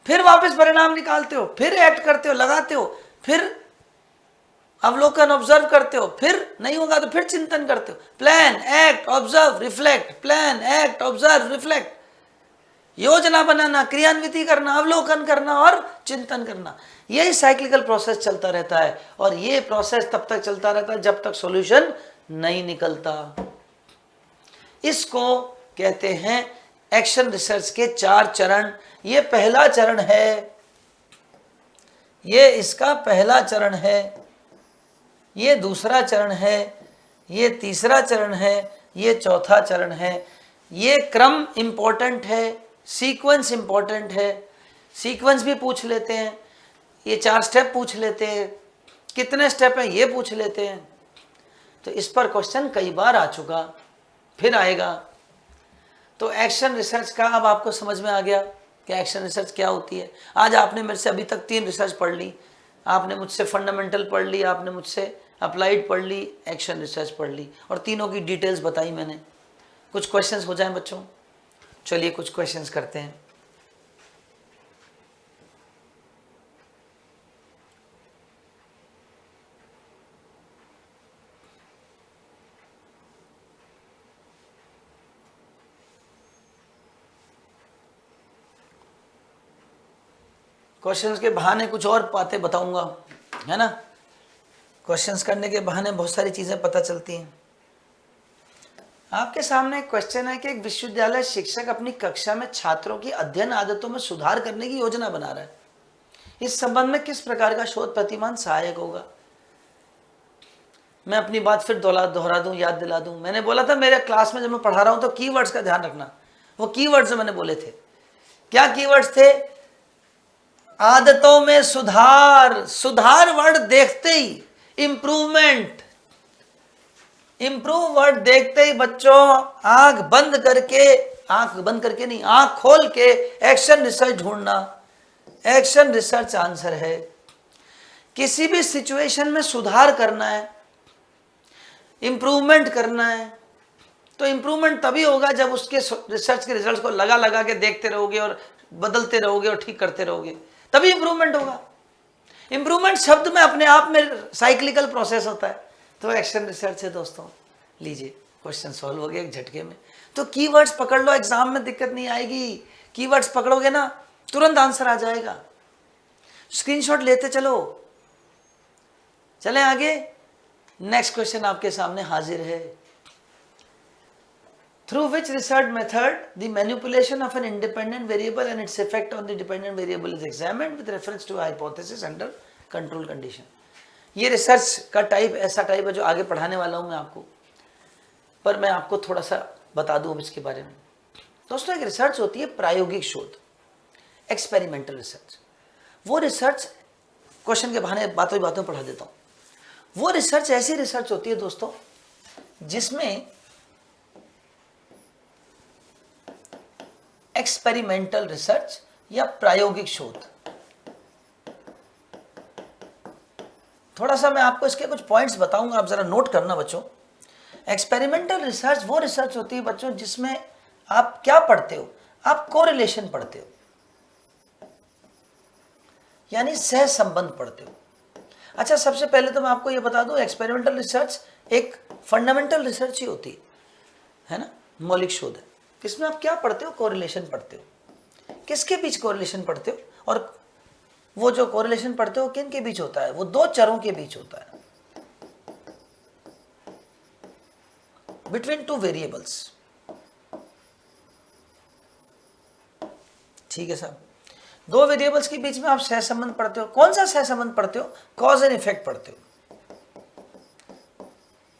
फिर वापस परिणाम निकालते हो, फिर एक्ट करते हो, लगाते हो, फिर अवलोकन, ऑब्जर्व करते हो, फिर नहीं होगा तो फिर चिंतन करते हो। Plan, act, observe, reflect, plan, act, observe, reflect. योजना बनाना, क्रियान्विति करना, अवलोकन करना और चिंतन करना, यही साइक्लिकल प्रोसेस चलता रहता है। और ये प्रोसेस तब तक चलता रहता है जब तक सॉल्यूशन नहीं निकलता। इसको कहते हैं एक्शन रिसर्च के 4 चरण। ये पहला चरण है, ये इसका पहला चरण है, ये दूसरा चरण है, ये तीसरा चरण है, ये चौथा चरण है। ये क्रम इंपॉर्टेंट है, सीक्वेंस इंपॉर्टेंट है। सीक्वेंस भी पूछ लेते हैं, ये 4 स्टेप पूछ लेते हैं, कितने स्टेप हैं ये पूछ लेते हैं। तो इस पर क्वेश्चन कई बार आ चुका, फिर आएगा। तो एक्शन रिसर्च का अब आपको समझ में आ गया कि एक्शन रिसर्च क्या होती है। आज आपने मेरे से अभी तक 3 रिसर्च पढ़ ली, आपने मुझसे फंडामेंटल पढ़ ली, आपने मुझसे अप्लाइड पढ़ ली, एक्शन रिसर्च पढ़ ली, और तीनों की डिटेल्स बताई मैंने। कुछ क्वेश्चंस हो जाएं बच्चों? चलिए कुछ क्वेश्चंस करते हैं। क्वेश्चंस के बहाने कुछ और बातें बताऊंगा, है ना। क्वेश्चंस करने के बहाने बहुत सारी चीजें पता चलती हैं। आपके सामने एक क्वेश्चन है कि एक विश्वविद्यालय शिक्षक अपनी कक्षा में छात्रों की अध्ययन आदतों में सुधार करने की योजना बना रहा है। इस संबंध में किस प्रकार का शोध प्रतिमान सहायक होगा? मैं अपनी बात फिर दोहरा दूं, याद दिला दूं। मैंने बोला था मेरे क्लास में जब मैं पढ़ा रहा हूं तो कीवर्ड्स का ध्यान रखना। वो कीवर्ड्स मैंने बोले थे, क्या कीवर्ड्स थे? आदतों में सुधार, सुधार वर्ड देखते ही इंप्रूवमेंट, इंप्रूव वर्ड देखते ही बच्चों आंख बंद करके नहीं, आंख खोल के एक्शन रिसर्च ढूंढना। एक्शन रिसर्च आंसर है। किसी भी सिचुएशन में सुधार करना है, इंप्रूवमेंट करना है, तो इंप्रूवमेंट तभी होगा जब उसके रिसर्च के रिजल्ट्स को लगा के देखते रहोगे और बदलते रहोगे और ठीक करते रहोगे, तभी इंप्रूवमेंट होगा। इंप्रूवमेंट शब्द में अपने आप में साइक्लिकल प्रोसेस होता है, तो एक्शन रिसर्च है दोस्तों। लीजिए क्वेश्चन सॉल्व हो गया एक झटके में। तो कीवर्ड्स पकड़ लो, एग्जाम में दिक्कत नहीं आएगी। कीवर्ड्स पकड़ोगे ना तुरंत आंसर आ जाएगा। स्क्रीनशॉट लेते चलो। चलें आगे। नेक्स्ट क्वेश्चन आपके सामने हाजिर है। Through which research method the manipulation of an independent variable and its effect on the dependent variable is examined with reference to a hypothesis under control condition। ये रिसर्च का टाइप ऐसा type है जो आगे पढ़ाने वाला हूं मैं आपको, पर मैं आपको थोड़ा सा बता दूं अब इसके बारे में। दोस्तों एक रिसर्च होती है प्रायोगिक शोध, एक्सपेरिमेंटल रिसर्च। वो रिसर्च, क्वेश्चन के बहाने बातों बातों पढ़ा देता हूं। वो रिसर्च ऐसी रिसर्च होती है दोस्तों जिसमें एक्सपेरिमेंटल रिसर्च या प्रायोगिक शोध, थोड़ा सा मैं आपको इसके कुछ पॉइंट्स बताऊंगा, आप जरा नोट करना बच्चों। एक्सपेरिमेंटल रिसर्च वो रिसर्च होती है बच्चों जिसमें आप क्या पढ़ते हो? आप कोरिलेशन पढ़ते हो, यानी सह संबंध पढ़ते हो। अच्छा, सबसे पहले तो मैं आपको ये बता दूं, एक्सपेरिमेंटल रिसर्च एक फंडामेंटल रिसर्च ही होती है ना, मौलिक शोध है। इसमें आप क्या पढ़ते हो? कोरिलेशन पढ़ते हो। किसके बीच कोरिलेशन पढ़ते हो? और वो जो कोरिलेशन पढ़ते हो किन के बीच होता है? वो दो चरों के बीच होता है, बिटवीन टू वेरिएबल्स। ठीक है साहब, दो वेरिएबल्स के बीच में आप सहसंबंध पढ़ते हो। कौन सा सहसंबंध पढ़ते हो? कॉज एंड इफेक्ट पढ़ते हो।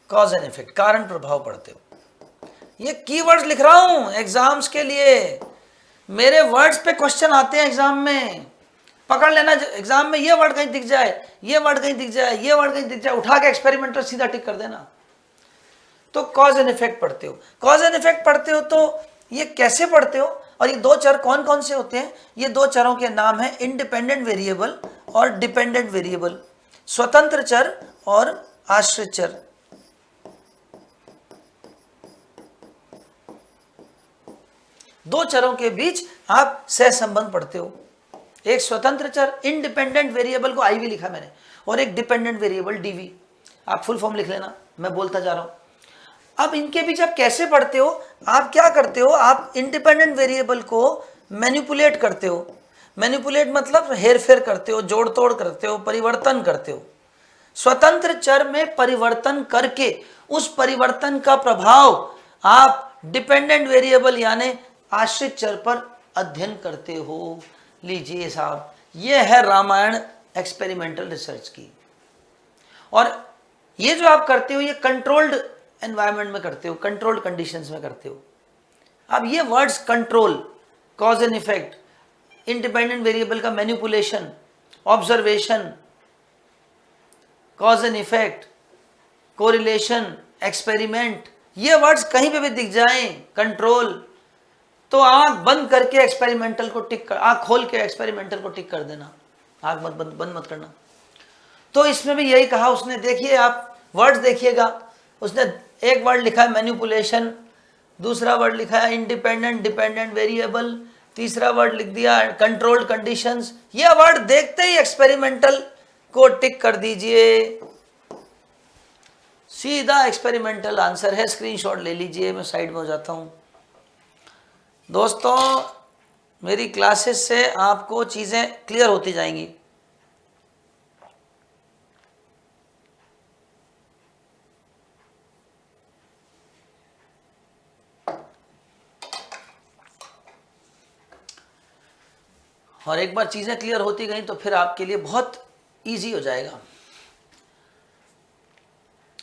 कॉज एंड इफेक्ट, कारण प्रभाव पढ़ते हो। ये कीवर्ड्स लिख रहा हूं एग्जाम्स के लिए। मेरे वर्ड्स पे क्वेश्चन आते हैं एग्जाम में, पकड़ लेना। एग्जाम में ये वर्ड कहीं दिख जाए, ये वर्ड कहीं दिख जाए, ये वर्ड कहीं दिख जाए, उठा के एक्सपेरिमेंटर सीधा टिक कर देना। तो कॉज एंड इफेक्ट पढ़ते हो। कॉज एंड इफेक्ट पढ़ते हो तो ये कैसे पढ़ते हो? और ये दो चर कौन कौन से होते हैं? ये दो चरों के नाम है इंडिपेंडेंट वेरिएबल और डिपेंडेंट वेरिएबल, स्वतंत्र चर और आश्रित चर। दो चरों के बीच आप सहसंबंध पढ़ते हो। एक स्वतंत्र चर इंडिपेंडेंट वेरिएबल को आईवी लिखा मैंने, और एक डिपेंडेंट वेरिएबल डीवी। आप फुल फॉर्म लिख लेना, मैं बोलता जा रहा हूं। अब इनके बीच आप कैसे पढ़ते हो? आप क्या करते हो? आप इंडिपेंडेंट वेरिएबल को मैनिपुलेट करते हो। मैनिपुलेट मतलब हेरफेर करते हो, जोड़ तोड़ करते हो, परिवर्तन करते हो। स्वतंत्र चर में परिवर्तन करके उस परिवर्तन का प्रभाव आप डिपेंडेंट वेरिएबल यानी आश्रित चर पर अध्ययन करते हो। लीजिए साहब, यह है रामायण एक्सपेरिमेंटल रिसर्च की। और ये जो आप करते हो ये कंट्रोल्ड एनवायरनमेंट में करते हो, कंट्रोल्ड कंडीशंस में करते हो। अब ये words control, cause and effect, independent variable का manipulation, observation, cause and effect, correlation, experiment, ये वर्ड्स कहीं पे भी दिख जाएं, कंट्रोल, तो आंख बंद करके एक्सपेरिमेंटल को टिक कर, आंख खोल के एक्सपेरिमेंटल को टिक कर देना, आंख बंद मत करना। तो इसमें भी यही कहा उसने। देखिए आप वर्ड्स देखिएगा, उसने एक वर्ड लिखा है मैनिपुलेशन, दूसरा वर्ड लिखा है इंडिपेंडेंट डिपेंडेंट वेरिएबल, तीसरा वर्ड लिख दिया कंट्रोल्ड कंडीशंस। ये वर्ड देखते ही एक्सपेरिमेंटल को टिक कर दीजिए, सीधा एक्सपेरिमेंटल आंसर है। स्क्रीनशॉट ले लीजिए, मैं साइड में हो जाता हूं। दोस्तों मेरी क्लासेस से आपको चीजें क्लियर होती जाएंगी। और एक बार चीजें क्लियर होती गई तो फिर आपके लिए बहुत इजी हो जाएगा।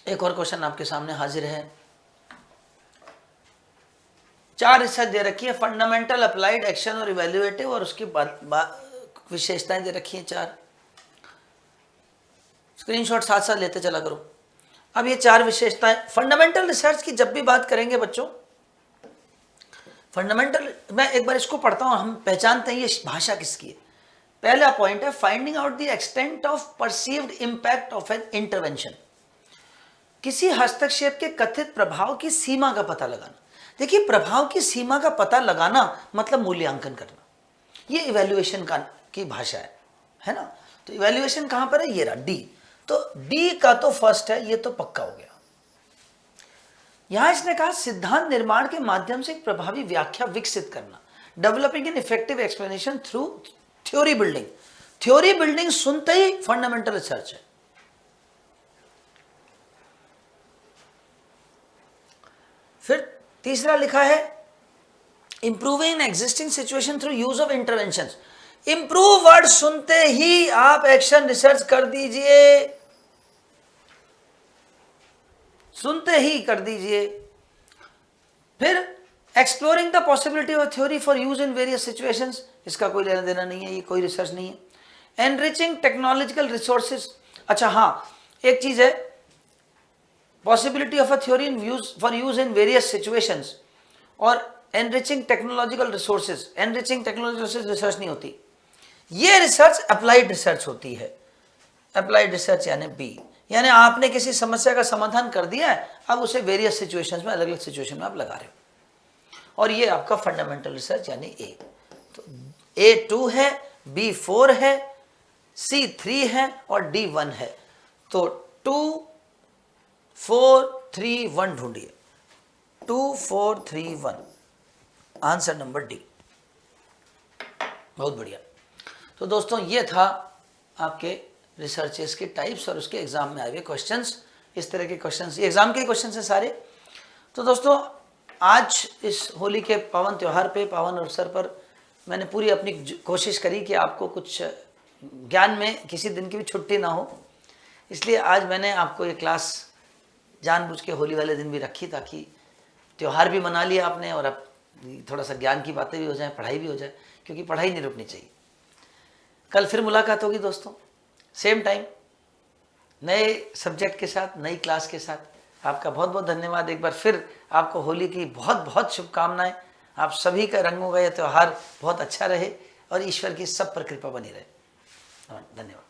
एक और क्वेश्चन आपके सामने हाजिर है। 4 रिसर्च दे रखी है, फंडामेंटल, अप्लाइड, एक्शन और इवेल्युएटिव, और उसकी विशेषताएं दे रखी हैं 4। स्क्रीनशॉट साथ साथ लेते चला करो। अब ये 4 विशेषताएं, फंडामेंटल रिसर्च की जब भी बात करेंगे बच्चों, फंडामेंटल, मैं एक बार इसको पढ़ता हूं, हम पहचानते हैं ये भाषा किसकी है। पहला पॉइंट है finding out the extent of perceived impact of an intervention. किसी हस्तक्षेप के कथित प्रभाव की सीमा का पता लगाना। देखिए, प्रभाव की सीमा का पता लगाना मतलब मूल्यांकन करना, ये इवैल्यूएशन की भाषा है ना। तो इवैल्यूएशन कहां पर है, ये रहा डी। तो डी का तो फर्स्ट है, ये तो पक्का हो गया। यहां इसने कहा सिद्धांत निर्माण के माध्यम से एक प्रभावी व्याख्या विकसित करना, developing an effective explanation through theory building. Theory building सुनते ही फंडामेंटल रिसर्च है। फिर तीसरा लिखा है improving existing situation through use of intervention. Improve word सुनते ही आप एक्शन रिसर्च कर दीजिए, सुनते ही कर दीजिए। फिर exploring the possibility of theory for use in various situations, इसका कोई लेना देना नहीं है, ये कोई रिसर्च नहीं है। एनरिचिंग टेक्नोलॉजिकल रिसोर्सेज, अच्छा हाँ एक चीज है, possibility of a theory in use for use in various situations और enriching technological resources। enriching technological resources research नहीं होती, ये रिसर्च अप्लाइड रिसर्च होती है। अप्लाइड रिसर्च यानी बी, यानी आपने किसी समस्या का समाधान कर दिया है, अब उसे वेरियस सिचुएशंस में, अलग अलग सिचुएशन में आप लगा रहे हो, और ये आपका फंडामेंटल रिसर्च यानी ए। तो ए 2 है, बी 4 है, सी 3 है और डी 1 है। तो 2 4 3 1 ढूंढिए, 2 4 3 1, आंसर नंबर डी। बहुत बढ़िया। तो दोस्तों ये था आपके रिसर्चेस के टाइप्स और उसके एग्जाम में आए हुए क्वेश्चंस। इस तरह के क्वेश्चंस, ये एग्जाम के क्वेश्चंस हैं सारे। तो दोस्तों आज इस होली के पावन त्यौहार पे, पावन अवसर पर मैंने पूरी अपनी कोशिश करी कि आपको कुछ ज्ञान में किसी दिन की भी छुट्टी ना हो, इसलिए आज मैंने आपको ये क्लास जानबूझ के होली वाले दिन भी रखी, ताकि त्यौहार भी मना लिया आपने और अब थोड़ा सा ज्ञान की बातें भी हो जाए, पढ़ाई भी हो जाए, क्योंकि पढ़ाई नहीं रुकनी चाहिए। कल फिर मुलाकात होगी दोस्तों, सेम टाइम, नए सब्जेक्ट के साथ, नई क्लास के साथ। आपका बहुत बहुत धन्यवाद। एक बार फिर आपको होली की बहुत बहुत शुभकामनाएं। आप सभी का रंगों का यह त्यौहार बहुत अच्छा रहे और ईश्वर की सब पर कृपा बनी रहे। धन्यवाद।